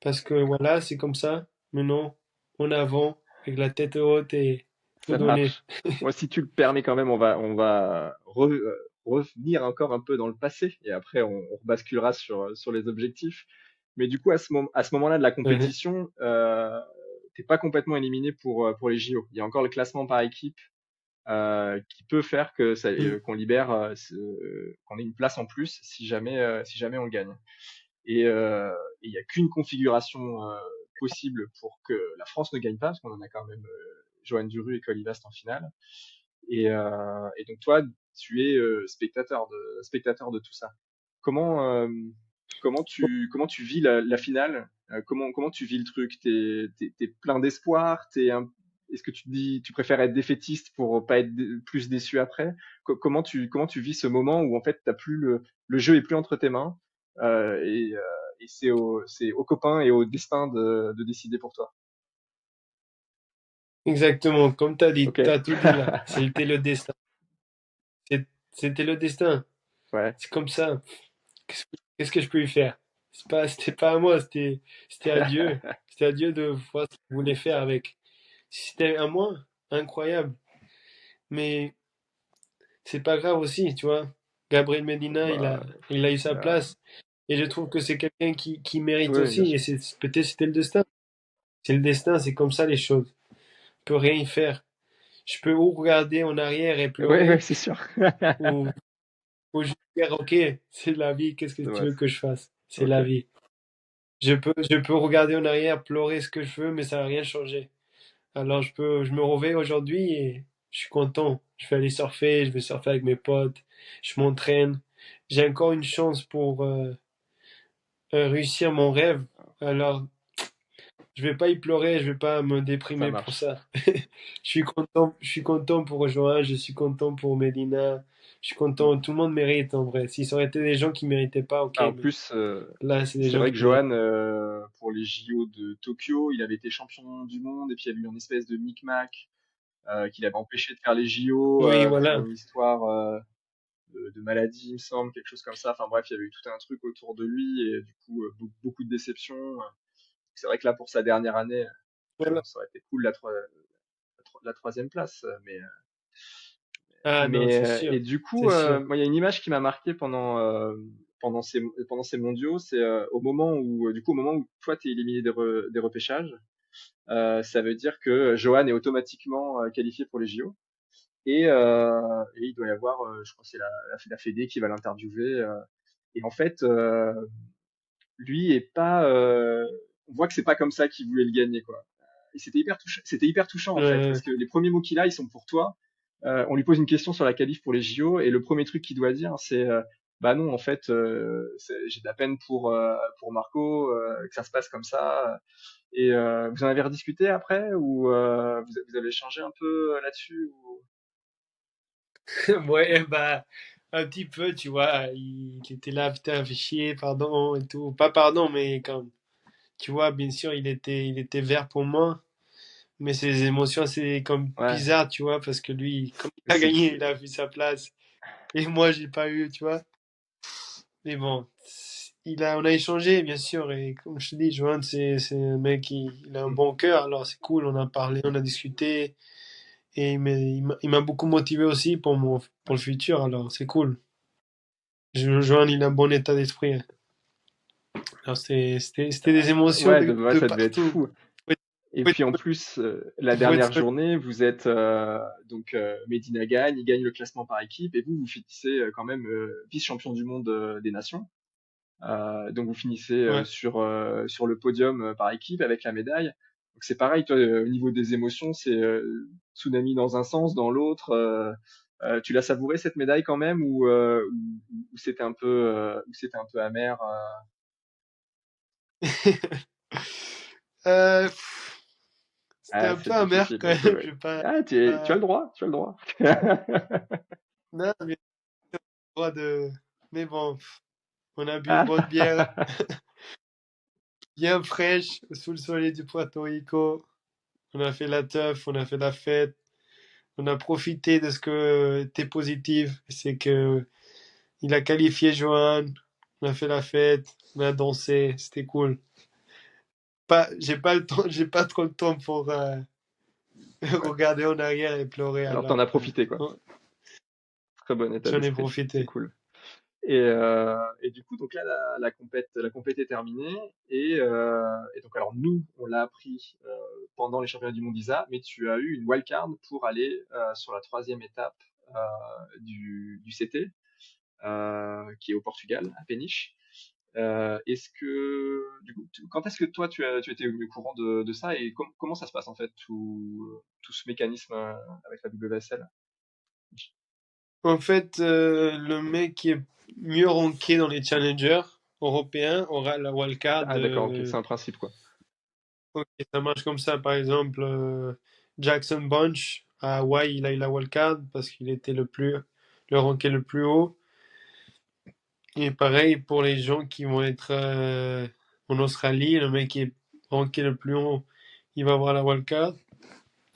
B: parce que voilà, c'est comme ça. Maintenant, en avant, avec la tête haute et tout
A: Ça
B: donner.
A: marche. Moi, si tu le permets quand même, on va revenir encore un peu dans le passé, et après on rebasculera sur les objectifs. Mais du coup, à ce moment-là de la compétition, t'es pas complètement éliminé pour les JO. Il y a encore le classement par équipe qui peut faire qu'on libère, qu'on ait une place en plus si jamais on gagne. Et il n'y a qu'une configuration possible pour que la France ne gagne pas, parce qu'on en a quand même Johan Duru et Colivast en finale. Et donc toi, tu es spectateur de tout ça. Comment, euh, comment tu vis la finale? Comment tu vis le truc? T'es plein d'espoir? Est-ce que tu te dis, tu préfères être défaitiste pour pas être plus déçu après? Comment tu vis ce moment où en fait t'as plus le jeu est plus entre tes mains, et c'est aux copains et au destin de décider pour toi.
B: Exactement, comme tu as dit,
A: Ok.
B: tu as tout dit là. C'était le destin. C'était le destin.
A: Ouais,
B: C'est comme ça. Qu'est-ce que je peux y faire? C'était pas à moi, c'était à Dieu. C'était à Dieu de voir ce qu'il voulait faire avec. Si c'était à moi, incroyable. Mais c'est pas grave aussi, tu vois. Gabriel Medina,
A: bah,
B: il a eu sa
A: là,
B: place. Et je trouve que c'est quelqu'un qui mérite
A: oui, bien
B: aussi. Et
A: sûr.
B: peut-être c'était le destin. C'est le destin, c'est comme ça les choses. Je peux rien y faire. Je peux ou regarder en arrière et
A: Ouais, ouais,
B: pleurer,
A: c'est sûr.
B: ou faut juste dire, ok, c'est la vie, qu'est-ce que tu
A: Ouais,
B: veux que je fasse? C'est
A: ok.
B: la vie. Je peux regarder en arrière, pleurer ce que je veux, mais ça va rien changer. Alors je me réveille aujourd'hui et je suis content. Je vais aller surfer, je vais surfer avec mes potes, je m'entraîne. J'ai encore une chance pour réussir mon rêve. Alors je vais pas y pleurer, je vais pas me
A: Ça
B: déprimer pour
A: marche.
B: ça. Je suis content pour Joël, je suis content pour Medina, je suis
A: Mm.
B: content, tout le monde mérite en vrai. Si ça aurait été des gens qui méritaient pas, ok,
A: Ah, en
B: mais
A: plus,
B: là, c'est des
A: c'est
B: gens
A: vrai
B: qui
A: que
B: méritent.
A: Johan, pour les JO de Tokyo, il avait été champion du monde, et puis il y a eu une espèce de micmac qui l'avait empêché de faire les JO
B: Oui,
A: pour
B: voilà.
A: une histoire de maladie, il me semble, quelque chose comme ça. Enfin bref, il y avait eu tout un truc autour de lui, et du coup, beaucoup de déceptions. C'est vrai que là, pour sa dernière année,
B: Voilà.
A: ça aurait été cool la la troisième place.
B: Ah non, c'est sûr.
A: Et du
B: C'est
A: coup,
B: sûr.
A: moi, il y a une image qui m'a marqué pendant ces mondiaux, c'est au moment où, du coup, au moment où toi, t'es éliminé des repêchages, ça veut dire que Johan est automatiquement qualifié pour les JO. Et il doit y avoir, je crois que c'est la Fédé qui va l'interviewer. Et en fait, lui est pas, on voit que c'est pas comme ça qu'il voulait le gagner, quoi. Et c'était hyper touchant en fait,
B: Euh,
A: parce que les premiers mots qu'il a, ils sont pour toi. On lui pose une question sur la qualif pour les JO, et le premier truc qu'il doit dire, c'est bah non, en fait, j'ai de la peine pour Marco, que ça se passe comme ça. Et vous en avez rediscuté après, ou vous avez changé un peu là-dessus ou...
B: ouais, bah, un petit peu, tu vois. Il était là, putain, fait chier, pardon et tout. Pas pardon, mais comme, tu vois, bien sûr, il était vert pour moi. Mais ses émotions, c'est comme
A: Ouais,
B: bizarre, tu vois, parce que lui, comme il a
A: c'est
B: gagné, il a vu sa place. Et moi, j'ai pas eu, tu vois. Mais bon, on a échangé, bien sûr. Et comme je te dis, Johan, c'est un mec il a un bon cœur. Alors, c'est cool. On a parlé, on a discuté. Et il m'a beaucoup motivé aussi pour le futur. Alors, c'est cool. Johan, il a un bon état d'esprit, hein. Alors, c'était des émotions
A: ouais,
B: de
A: ça devait être
B: partout.
A: fou.
B: Ouais,
A: Et
B: ouais,
A: puis en plus, la
B: il faut
A: dernière
B: être.
A: journée, vous êtes donc Medina gagne, il gagne le classement par équipe, et vous finissez quand même vice-champion du monde des nations. Donc vous finissez
B: Ouais.
A: sur le podium par équipe avec la médaille. Donc c'est pareil, toi, au niveau des émotions, c'est tsunami dans un sens, dans l'autre. Tu l'as savouré cette médaille quand même, ou c'était un peu amer.
B: Pff, c'était
A: Ah,
B: un peu
A: c'est
B: amer
A: difficile.
B: quand
A: Ok,
B: même. Je
A: ouais.
B: vais pas.
A: Ah, tu as le droit, tu as le droit.
B: Non, mais droit de. Mais bon, on a bu une bonne bière
A: Ah.
B: bien fraîche sous le soleil du Puerto Rico. On a fait la teuf, on a fait la fête. On a profité de ce que était positif. C'est que il a qualifié Johan. On a fait la fête. On a dansé. C'était cool. J'ai pas le temps, j'ai pas trop le temps pour
A: Ouais.
B: regarder en arrière et pleurer.
A: Alors t'en
B: Alors,
A: as profité, quoi.
B: oh,
A: Très bon état
B: j'en ai
A: d'esprit, c'est
B: profité.
A: cool. Et du coup, donc là, la compète est terminée. Et donc, alors nous, on l'a appris pendant les championnats du monde ISA, mais tu as eu une wildcard pour aller sur la troisième étape du CT, qui est au Portugal, à Peniche. Du coup, quand est-ce que toi, tu étais au courant de ça, et comment ça se passe en fait, tout ce mécanisme avec la WSL?
B: En fait, le mec qui est mieux ranké dans les challengers européens aura la wildcard.
A: Ah, d'accord, ok, c'est un principe, quoi.
B: Ok, ça marche comme ça. Par exemple, Jackson Bunch à Hawaï, il a eu la wildcard parce qu'il était le ranké le plus haut. Et pareil pour les gens qui vont être en Australie, le mec qui est ranké le plus haut, il va avoir la wildcard.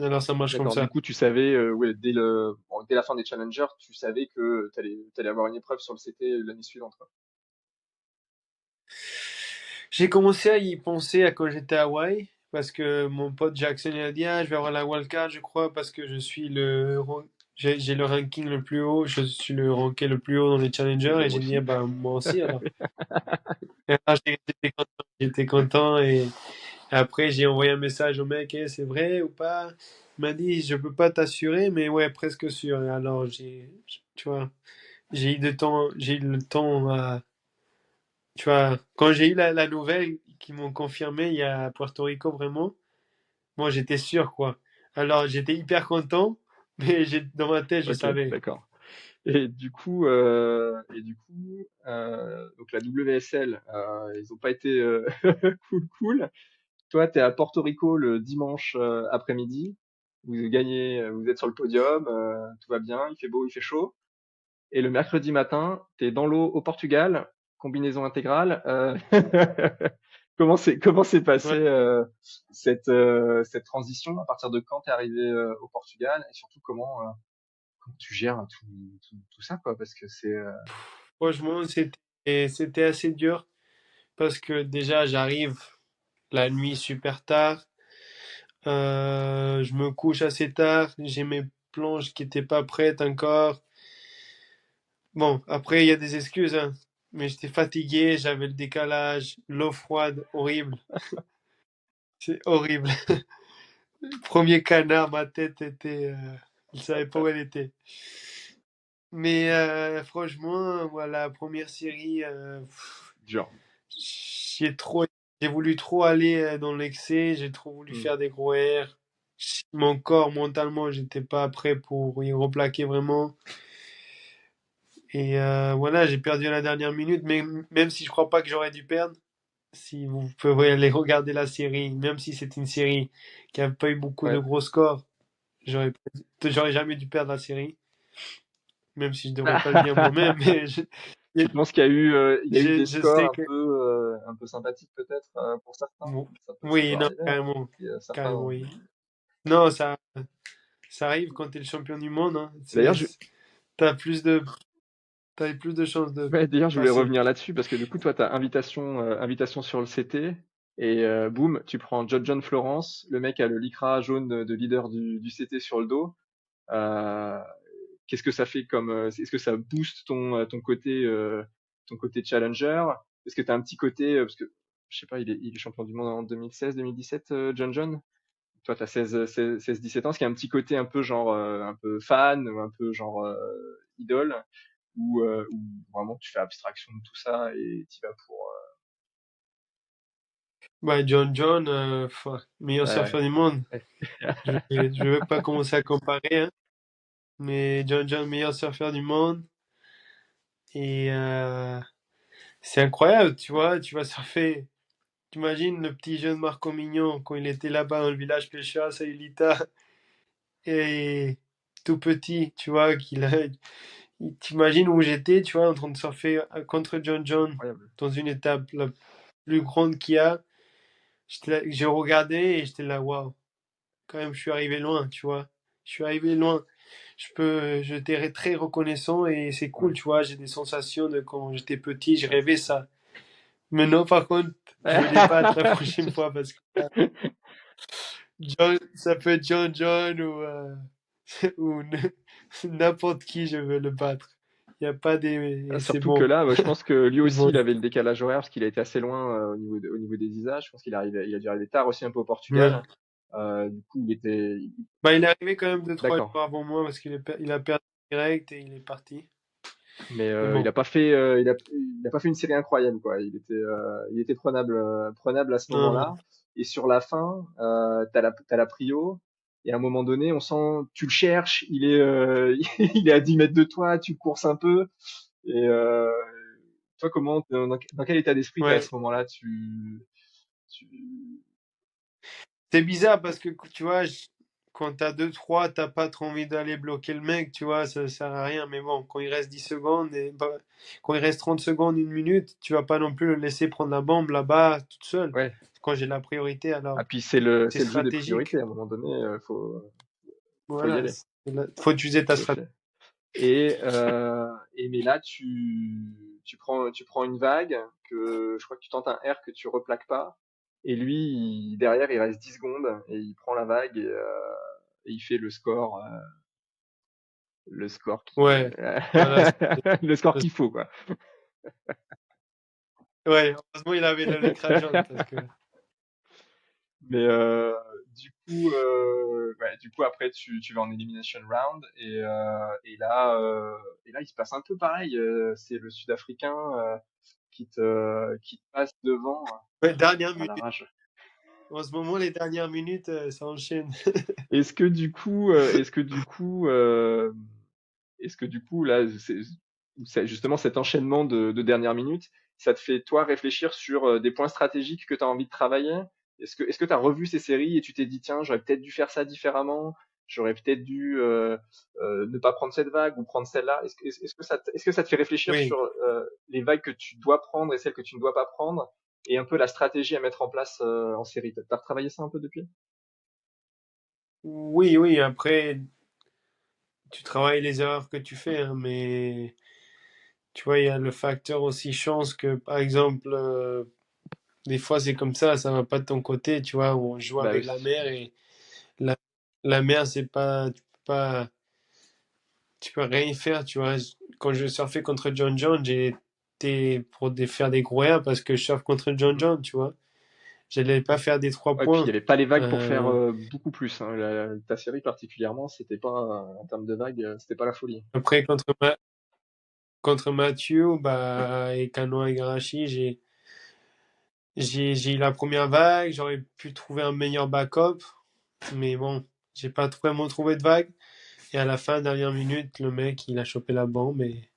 B: Alors ça marche comme
A: D'accord, du
B: ça.
A: coup, tu savais, ouais, dès la fin des challengers, tu savais que t'allais avoir une épreuve sur le CT l'année suivante, quoi.
B: J'ai commencé à y penser à quand j'étais à Hawaï, parce que mon pote Jackson il a dit ah, je vais avoir la wildcard, je crois, parce que j'ai le ranking le plus haut, je suis le ranké le plus haut dans les challengers,
A: Bah,
B: et
A: moi
B: j'ai dit ah,
A: aussi.
B: bah moi aussi alors. Et là, j'étais content, j'étais content, et après j'ai envoyé un message au mec, eh, c'est vrai ou pas? Il m'a dit je peux pas t'assurer, mais ouais presque sûr. Et alors tu vois, j'ai eu le temps à tu vois, quand j'ai eu la nouvelle qui m'ont confirmé il y a à Puerto Rico vraiment, moi j'étais sûr quoi. Alors j'étais hyper content, mais dans ma tête je
A: Ok,
B: savais.
A: d'accord. Et du coup, donc la WSL, ils ont pas été cool. Toi, t'es à Porto Rico le dimanche après-midi. Vous gagnez, vous êtes sur le podium, tout va bien, il fait beau, il fait chaud. Et le mercredi matin, t'es dans l'eau au Portugal, combinaison intégrale. Comment s'est passé
B: Ouais.
A: cette transition? À partir de quand t'es arrivé au Portugal, et surtout comment tu gères tout ça, quoi? Parce que c'est
B: Franchement, c'était assez dur parce que déjà j'arrive la nuit super tard. Je me couche assez tard. J'ai mes planches qui étaient pas prêtes encore. Bon, après, il y a des excuses, hein. Mais j'étais fatigué, j'avais le décalage, l'eau froide, horrible. C'est horrible. Premier canard, ma tête était. Je savais pas où elle était. Mais franchement, voilà, première série,
A: Dur.
B: j'ai trop, j'ai voulu trop aller dans l'excès, j'ai trop voulu
A: Hmm.
B: faire des gros airs. Mon corps, mentalement, j'étais pas prêt pour y replaquer vraiment. Et voilà, j'ai perdu à la dernière minute, mais même si je crois pas que j'aurais dû perdre, si vous pouvez aller regarder la série, même si c'est une série qui a pas eu beaucoup de
A: Ouais.
B: gros scores, j'aurais jamais dû perdre la série, même si je devrais pas le dire moi-même, mais
A: Tu penses il y a eu des
B: je
A: scores
B: sais que
A: un peu sympathiques peut-être pour certains? Ça peut
B: oui, non,
A: arriver, hein.
B: carrément,
A: Il y a
B: carrément,
A: certains.
B: oui. Non, ça arrive quand tu es le champion du monde, hein.
A: D'ailleurs, je,
B: T'as plus de, t'as plus de chances de
A: ouais, d'ailleurs, je voulais
B: passer.
A: revenir là-dessus parce que du coup, toi, tu as invitation sur le CT et boum, tu prends John Florence, le mec a le lycra jaune de leader du CT sur le dos. Euh, Qu'est-ce que ça fait comme est-ce que ça booste ton côté challenger? Est-ce que tu as un petit côté parce que je sais pas, il est champion du monde en 2016, 2017 John? Toi tu as 17 ans, est-ce qu'il y a un petit côté un peu genre un peu fan ou un peu genre idole ou vraiment tu fais abstraction de tout ça et tu vas pour
B: Bah, John, meilleur
A: ouais,
B: surfeur du monde.
A: ouais.
B: Je vais pas commencer à comparer, hein, mais John, meilleur surfeur du monde. Et c'est incroyable, tu vois, tu vas surfer. T'imagines le petit jeune Marco Mignon quand il était là-bas dans le village pêcheur à Sayulita et tout petit, tu vois, t'imagines où j'étais, tu vois, en train de surfer contre John
A: Incroyable.
B: dans une étape la plus grande qu'il y a. J'ai regardé et j'étais là, waouh, quand même, je suis arrivé loin, tu vois. Je suis arrivé loin. Je t'ai très reconnaissant et c'est
A: Ouais.
B: cool, tu vois. J'ai des sensations de quand j'étais petit, je rêvais ça. Maintenant, par contre, je veux les battre la prochaine fois parce que ça peut être John ou n'importe qui, je veux le battre. Il n'y a pas des. Et c'est
A: Surtout que
B: bon.
A: là, je pense que lui
B: C'est
A: aussi,
B: bon.
A: il avait le décalage horaire parce qu'il a été assez loin au niveau des Isas. Je pense il a dû arriver tard aussi un peu au Portugal.
B: Ouais.
A: Du coup, il était
B: Bah, il est arrivé quand même 2-3
A: d'accord,
B: jours avant moi parce il a perdu direct et il est parti.
A: mais
B: Mais bon.
A: il a pas fait une série incroyable quoi. Il était prenable à ce
B: Non,
A: moment-là. Et sur la fin, t'as la prio. Et à un moment donné, on sent, tu le cherches, il est à 10 mètres de toi, tu courses un peu. Et toi, dans quel état d'esprit t'es à
B: ouais.
A: ce moment-là? Tu...
B: C'est bizarre parce que tu vois, quand t'as 2-3, t'as pas trop envie d'aller bloquer le mec, tu vois, ça sert à rien. Mais bon, quand il reste 10 secondes, quand il reste 30 secondes, une minute, tu vas pas non plus le laisser prendre la bombe là-bas toute seule.
A: Ouais.
B: Quand j'ai la priorité,
A: Ah,
B: alors
A: puis
B: c'est
A: c'est le jeu des
B: stratégique.
A: priorités. À un moment donné, faut y
B: Voilà,
A: aller.
B: faut utiliser ta
A: Tout à
B: stratégie.
A: fait. Mais là, tu prends une vague je crois que tu tentes un R que tu replaques pas. Et lui, derrière, il reste 10 secondes et il prend la vague et il fait le score
B: Ouais, voilà.
A: le score qu'il faut, quoi.
B: Ouais, heureusement, il avait l'écran jaune parce que.
A: Mais du coup après tu vas en elimination round et là il se passe un peu pareil. C'est le Sud-Africain qui te passe devant
B: Ouais, dernière
A: à la
B: minute.
A: rage.
B: En ce moment, les dernières minutes, ça enchaîne.
A: Est-ce que du coup est-ce que du coup là c'est justement cet enchaînement de dernière minute, ça te fait toi réfléchir sur des points stratégiques que tu as envie de travailler? Est-ce que tu as revu ces séries et tu t'es dit tiens, j'aurais peut-être dû faire ça différemment, j'aurais peut-être dû ne pas prendre cette vague ou prendre celle-là? Est-ce que ça te fait réfléchir
B: Oui,
A: sur les vagues que tu dois prendre et celles que tu ne dois pas prendre et un peu la stratégie à mettre en place en série? T'as retravaillé ça un peu depuis?
B: oui, oui. Après, tu travailles les erreurs que tu fais, hein, mais tu vois, il y a le facteur aussi chance que, par exemple, des fois c'est comme ça va pas de ton côté, tu vois, où on joue
A: Bah
B: avec
A: oui,
B: la mer et, La, la mer, c'est pas, tu peux rien faire, tu vois. Quand je surfais contre John John, j'ai été pour faire des gros airs parce que je surfe contre John
A: Mm.
B: John, tu vois. J'allais pas faire des trois
A: Ouais, puis il n'y
B: points.
A: avait pas les vagues pour faire
B: Euh,
A: beaucoup plus, hein. Ta série particulièrement, c'était pas, en termes de vagues, c'était pas la folie.
B: Après, contre Mathieu, bah, et Kanoa Igarashi, j'ai eu la première vague, j'aurais pu trouver un meilleur backup, mais bon, j'ai pas vraiment trouvé de vague. Et à la fin, dernière minute, le mec, il a chopé la bombe et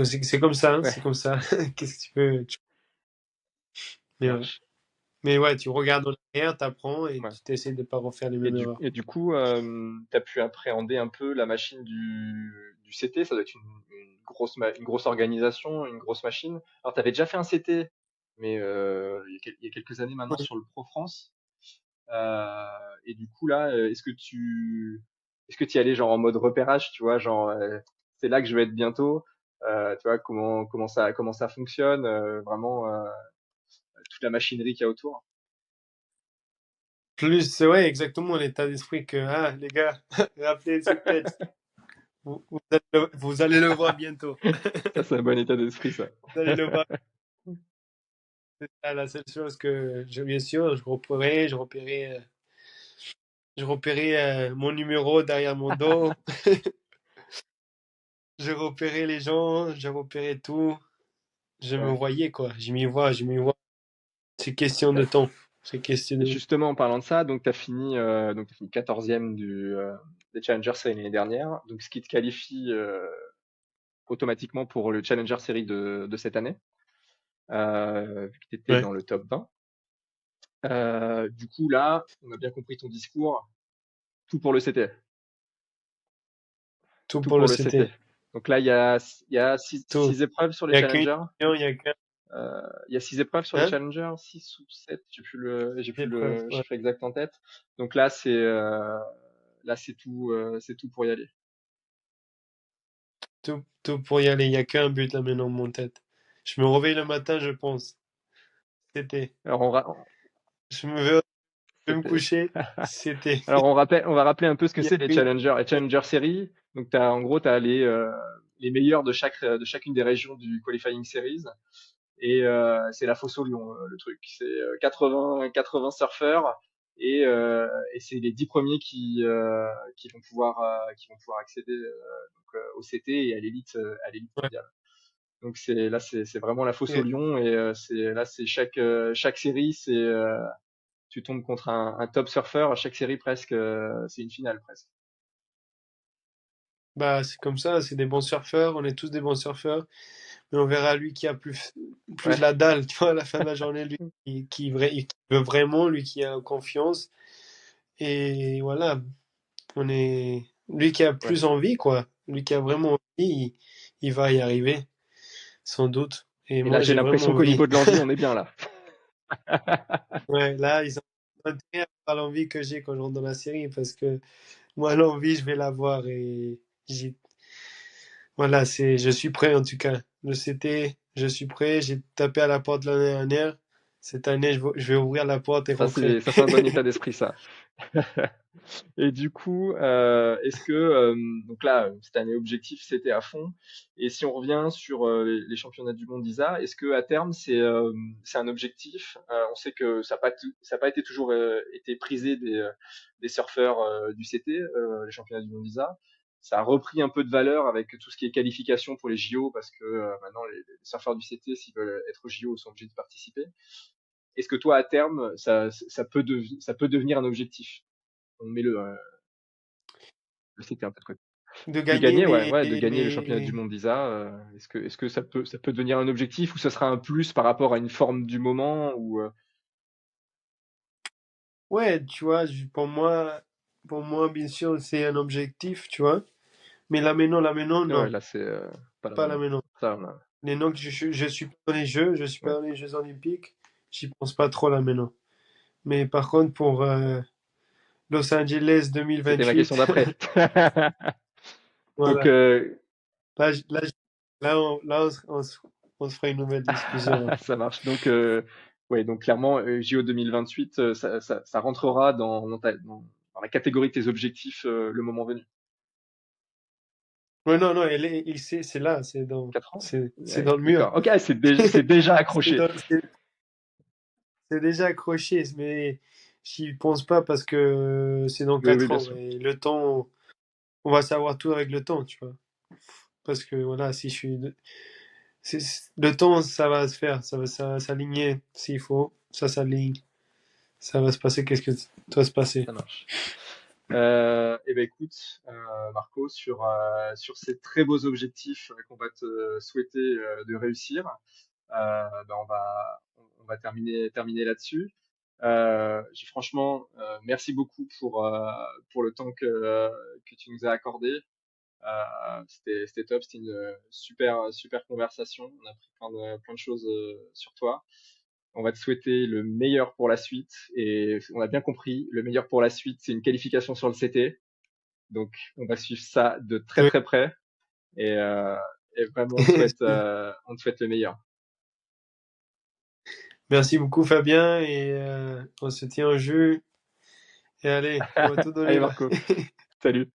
B: c'est comme ça, hein,
A: Ouais,
B: c'est comme ça. Qu'est-ce que tu peux,
A: ça
B: mais ouais.
A: marche.
B: Mais ouais, tu regardes en arrière, t'apprends et
A: Ouais.
B: tu t'essaies de pas refaire les
A: Et
B: mêmes
A: du,
B: erreurs.
A: et du coup, tu as pu appréhender un peu la machine du CT. Ça doit être une grosse organisation, une grosse machine. Alors, tu avais déjà fait un CT, mais il y a quelques années maintenant
B: Ouais.
A: sur le Pro France. Euh, et du coup, là, est-ce que tu y allais genre en mode repérage, tu vois, genre, c'est là que je vais être bientôt. Tu vois, comment ça fonctionne, vraiment, toute la machinerie qu'il y a autour.
B: Plus, ouais, exactement l'état d'esprit que, ah, les gars, rappelez ce sketch. Vous allez le voir bientôt.
A: Ça, c'est un bon état d'esprit, ça.
B: Vous allez le voir. C'est ça, la seule chose que bien sûr, je repérais mon numéro derrière mon dos. Je repérais les gens, je repérais tout. Je me
A: Ouais.
B: voyais, quoi. Je m'y vois. C'est question de temps. C'est question
A: Et
B: de...
A: justement, en parlant de ça, donc t'as fini 14e des Challenger Series l'année dernière, donc ce qui te qualifie automatiquement pour le Challenger Series de cette année, vu que tu étais
B: Ouais.
A: dans le top 20. Du coup, là, on a bien compris ton discours, tout pour le CT,
B: Tout
A: tout
B: pour le
A: pour le CT.
B: CT.
A: Donc là, il y a
B: Tout.
A: six épreuves sur
B: Il
A: les
B: n'y a qu'une
A: Challengers.
B: question, il y a qu'un...
A: Il y a 6 épreuves sur les
B: Hein?
A: Challengers, 6 ou 7, j'ai plus
B: Épreuve,
A: le
B: ouais.
A: chiffre exact en tête. Donc là, là, c'est tout pour y aller.
B: Tout pour y aller. Il n'y a qu'un but là maintenant dans mon tête. Je me réveille le matin, je pense. C'était.
A: Alors
B: Je vais me
A: c'était,
B: coucher. C'était.
A: alors on va rappeler un peu ce que
B: Il y a
A: c'est les
B: qu'une...
A: Challengers. Les Challenger Series, donc en gros, t'as les meilleurs de chacune des régions du Qualifying Series. Et c'est la fosse au lion, le truc. C'est 80 surfeurs et c'est les 10 premiers qui vont pouvoir accéder au CT et à l'élite
B: Ouais.
A: mondiale. Donc c'est vraiment la fosse au
B: Et-
A: lion et c'est chaque série tu tombes contre un top surfeur. À chaque série presque c'est une finale presque.
B: Bah, c'est comme ça, c'est des bons surfeurs. On est tous des bons surfeurs. Mais on verra lui qui a plus
A: Ouais.
B: la dalle, tu vois, à la fin de la journée, lui qui veut vraiment, lui qui a confiance. Et voilà, on est lui qui a
A: Ouais.
B: plus envie, quoi. Lui qui a vraiment envie, il va y arriver, sans doute. Et
A: Et là
B: moi,
A: j'ai
B: j'ai vraiment
A: l'impression qu'au
B: envie.
A: niveau de l'envie on est bien là.
B: Ouais, là, ils ont intérêt à avoir l'envie que j'ai quand je rentre dans la série, parce que moi, l'envie, je vais l'avoir et j'ai, voilà, je suis prêt en tout cas. Je suis prêt, j'ai tapé à la porte l'année dernière. Cette année, je vais ouvrir la porte et rentrer.
A: Ça c'est un bon état d'esprit ça. Et du coup, est-ce que donc là cette année objectif c'était à fond. Et si on revient sur les championnats du monde d'ISA, est-ce que à terme c'est un objectif? On sait que ça a pas été toujours été prisé des surfeurs du CT, les championnats du monde d'ISA. Ça a repris un peu de valeur avec tout ce qui est qualification pour les JO parce que maintenant les surfeurs du CT s'ils veulent être aux JO sont obligés de participer. Est-ce que toi à terme ça peut devenir un objectif? On met le CT un peu de côté.
B: De
A: De
B: gagner
A: gagner, ouais, ouais, de gagner le championnat du monde d'ISA. Est-ce que ça peut devenir un objectif ou ça sera un plus par rapport à une forme du moment ou
B: Ouais, tu vois, pour moi, bien sûr, c'est un objectif, tu vois. Mais là maintenant,
A: ouais,
B: non,
A: là c'est pas là
B: pas là
A: maintenant.
B: maintenant.
A: Ça, on a...
B: Maintenant que je suis pas dans les Jeux, je suis pas
A: ouais.
B: dans les Jeux Olympiques, j'y pense pas trop là maintenant. Mais par contre, pour Los Angeles
A: C'était ma question
B: 2028,
A: d'après. Donc
B: voilà. Là, là, là, on se fera une nouvelle discussion.
A: ça marche. Donc Ouais, donc clairement, JO 2028, ça rentrera dans la catégorie de tes objectifs le moment venu.
B: Ouais, non, non, c'est là,
A: 4 ans?
B: c'est
A: Ouais,
B: dans le mur.
A: d'accord. Ok, c'est déjà
B: C'est
A: accroché.
B: dans- c'est- c'est déjà accroché, mais j'y pense pas parce que c'est dans
A: Oui, oui,
B: 4
A: bien
B: ans.
A: sûr.
B: Et le temps, on va savoir tout avec le temps, tu vois. Parce que voilà, si je suis. Le temps, ça va se faire, ça va s'aligner s'il faut. Ça s'aligne. Ça va se passer, qu'est-ce que doit se passer.
A: Ça marche. Eh ben écoute, Marco, sur ces très beaux objectifs qu'on va te souhaiter de réussir, ben on va terminer là-dessus. Franchement, merci beaucoup pour le temps que tu nous as accordé. C'était top, c'était une super conversation. On a appris plein de choses sur toi. On va te souhaiter le meilleur pour la suite. Et on a bien compris, le meilleur pour la suite, c'est une qualification sur le CT. Donc, on va suivre ça de très
B: Oui.
A: très près. Et, euh, et vraiment, on te souhaite le meilleur.
B: Merci beaucoup, Fabien, et on se tient au jus. Et allez, on va tout donner
A: Allez,
B: là.
A: Marco. Salut.